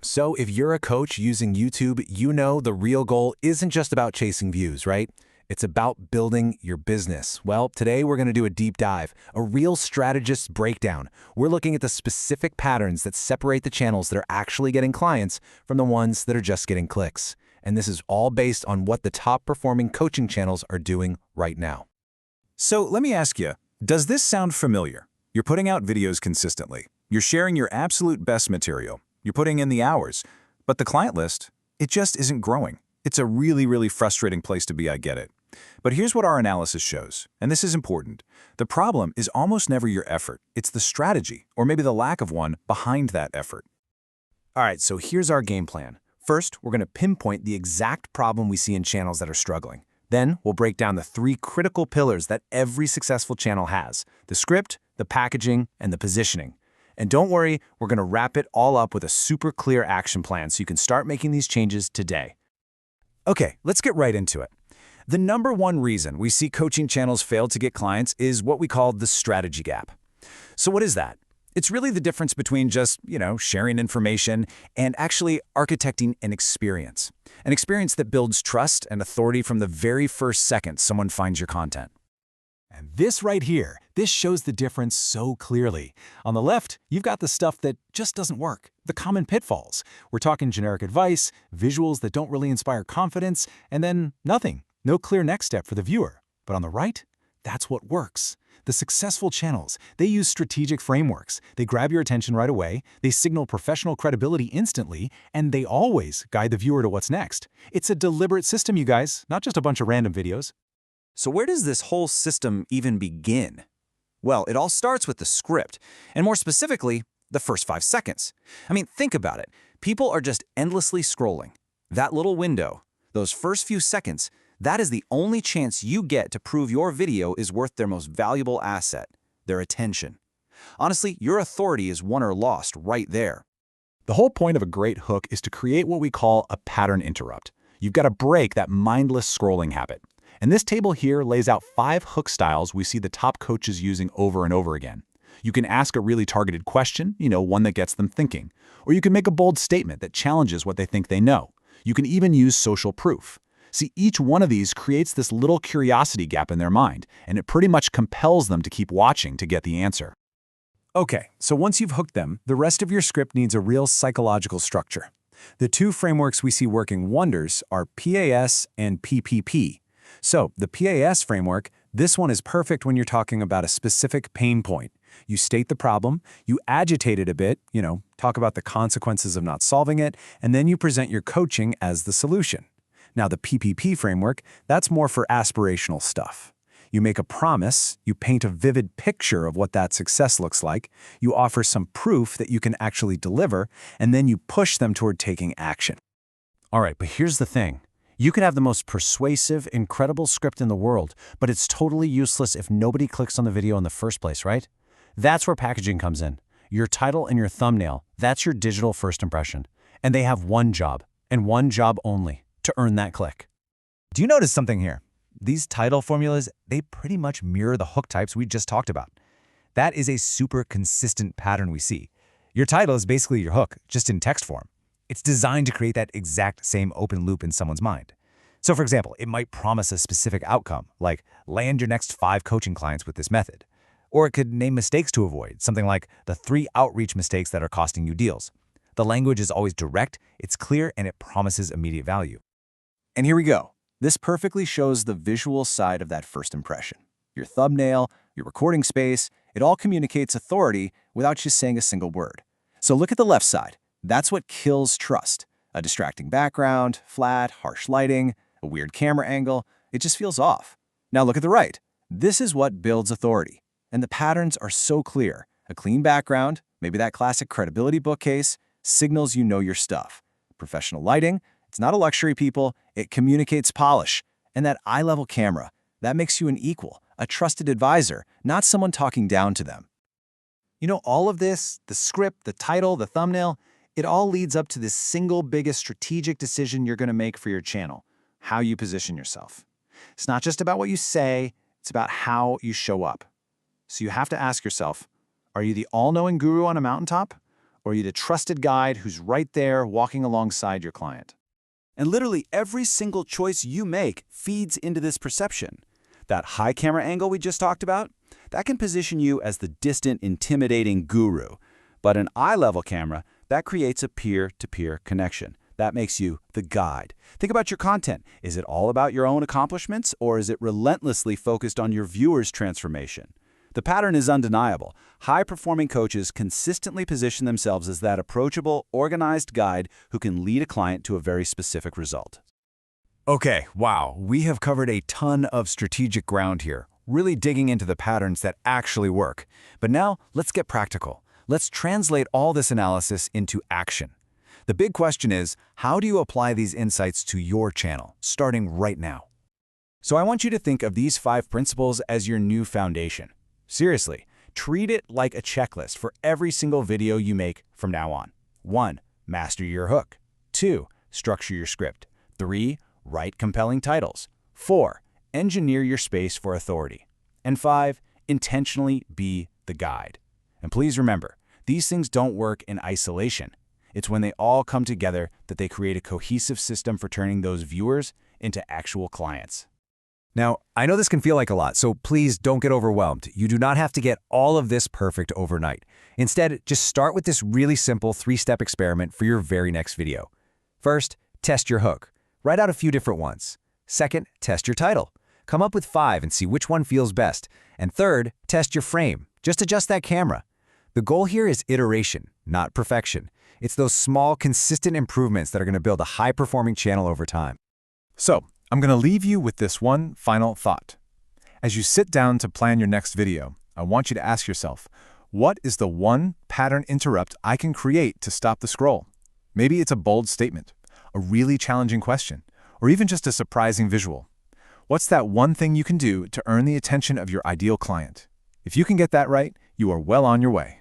So if you're a coach using YouTube, you know the real goal isn't just about chasing views, right? It's about building your business. Well, today we're going to do a deep dive, a real strategist's breakdown. We're looking at the specific patterns that separate the channels that are actually getting clients from the ones that are just getting clicks. And this is all based on what the top performing coaching channels are doing right now. So let me ask you, does this sound familiar? You're putting out videos consistently. You're sharing your absolute best material. You're putting in the hours. But the client list, it just isn't growing. It's a really frustrating place to be, I get it. But here's what our analysis shows, and this is important. The problem is almost never your effort. It's the strategy, or maybe the lack of one, behind that effort. All right, so here's our game plan. First, we're going to pinpoint the exact problem we see in channels that are struggling. Then, we'll break down the 3 critical pillars that every successful channel has: the script, the packaging, and the positioning. And don't worry, we're going to wrap it all up with a super clear action plan so you can start making these changes today. Okay, let's get right into it. The number one reason we see coaching channels fail to get clients is what we call the strategy gap. So what is that? It's really the difference between just, sharing information and actually architecting an experience. An experience that builds trust and authority from the very first second someone finds your content. And this right here, this shows the difference so clearly. On the left, you've got the stuff that just doesn't work, the common pitfalls. We're talking generic advice, visuals that don't really inspire confidence, and then nothing. No clear next step for the viewer. But on the right, that's what works. The successful channels, they use strategic frameworks. They grab your attention right away, they signal professional credibility instantly, and they always guide the viewer to what's next. It's a deliberate system, you guys, not just a bunch of random videos. So where does this whole system even begin? Well, it all starts with the script, and more specifically, the first 5 seconds. I mean, think about it. People are just endlessly scrolling. That little window, those first few seconds, that is the only chance you get to prove your video is worth their most valuable asset, their attention. Honestly, your authority is won or lost right there. The whole point of a great hook is to create what we call a pattern interrupt. You've got to break that mindless scrolling habit. And this table here lays out 5 hook styles we see the top coaches using over and over again. You can ask a really targeted question, one that gets them thinking. Or you can make a bold statement that challenges what they think they know. You can even use social proof. See, each one of these creates this little curiosity gap in their mind, and it pretty much compels them to keep watching to get the answer. Okay, so once you've hooked them, the rest of your script needs a real psychological structure. The 2 frameworks we see working wonders are PAS and PPP. So the PAS framework, this one is perfect when you're talking about a specific pain point. You state the problem, you agitate it a bit, talk about the consequences of not solving it, and then you present your coaching as the solution. Now the PPP framework, that's more for aspirational stuff. You make a promise, you paint a vivid picture of what that success looks like, you offer some proof that you can actually deliver, and then you push them toward taking action. All right, but here's the thing. You could have the most persuasive, incredible script in the world, but it's totally useless if nobody clicks on the video in the first place, right? That's where packaging comes in. Your title and your thumbnail, that's your digital first impression. And they have one job, and one job only, to earn that click. Do you notice something here? These title formulas, they pretty much mirror the hook types we just talked about. That is a super consistent pattern we see. Your title is basically your hook, just in text form. It's designed to create that exact same open loop in someone's mind. So for example, it might promise a specific outcome, like land your next 5 coaching clients with this method. Or it could name mistakes to avoid, something like the 3 outreach mistakes that are costing you deals. The language is always direct, it's clear, and it promises immediate value. And here we go. This perfectly shows the visual side of that first impression. Your thumbnail, your recording space, it all communicates authority without just saying a single word. So look at the left side. That's what kills trust. A distracting background, flat, harsh lighting, a weird camera angle, it just feels off. Now look at the right. This is what builds authority. And the patterns are so clear. A clean background, maybe that classic credibility bookcase, signals you know your stuff. Professional lighting, it's not a luxury, people, it communicates polish. And that eye-level camera, that makes you an equal, a trusted advisor, not someone talking down to them. All of this, the script, the title, the thumbnail, it all leads up to this single biggest strategic decision you're going to make for your channel: how you position yourself. It's not just about what you say, it's about how you show up. So you have to ask yourself, are you the all-knowing guru on a mountaintop? or you need a trusted guide who's right there walking alongside your client. And literally every single choice you make feeds into this perception. That high camera angle we just talked about, that can position you as the distant, intimidating guru. But an eye-level camera, that creates a peer-to-peer connection. That makes you the guide. Think about your content. Is it all about your own accomplishments, or is it relentlessly focused on your viewers' transformation? The pattern is undeniable. High-performing coaches consistently position themselves as that approachable, organized guide who can lead a client to a very specific result. Okay, wow, we have covered a ton of strategic ground here, really digging into the patterns that actually work. But now, let's get practical. Let's translate all this analysis into action. The big question is, how do you apply these insights to your channel, starting right now? So I want you to think of these 5 principles as your new foundation. Seriously, treat it like a checklist for every single video you make from now on. 1. Master your hook. 2. Structure your script. 3. Write compelling titles. 4. Engineer your space for authority. And 5. Intentionally be the guide. And please remember, these things don't work in isolation. It's when they all come together that they create a cohesive system for turning those viewers into actual clients. Now, I know this can feel like a lot, so please don't get overwhelmed. You do not have to get all of this perfect overnight. Instead, just start with this really simple 3-step experiment for your very next video. First, test your hook. Write out a few different ones. Second, test your title. Come up with 5 and see which one feels best. And third, test your frame. Just adjust that camera. The goal here is iteration, not perfection. It's those small, consistent improvements that are going to build a high-performing channel over time. So, I'm going to leave you with this one final thought. As you sit down to plan your next video, I want you to ask yourself, what is the one pattern interrupt I can create to stop the scroll? Maybe it's a bold statement, a really challenging question, or even just a surprising visual. What's that one thing you can do to earn the attention of your ideal client? If you can get that right, you are well on your way.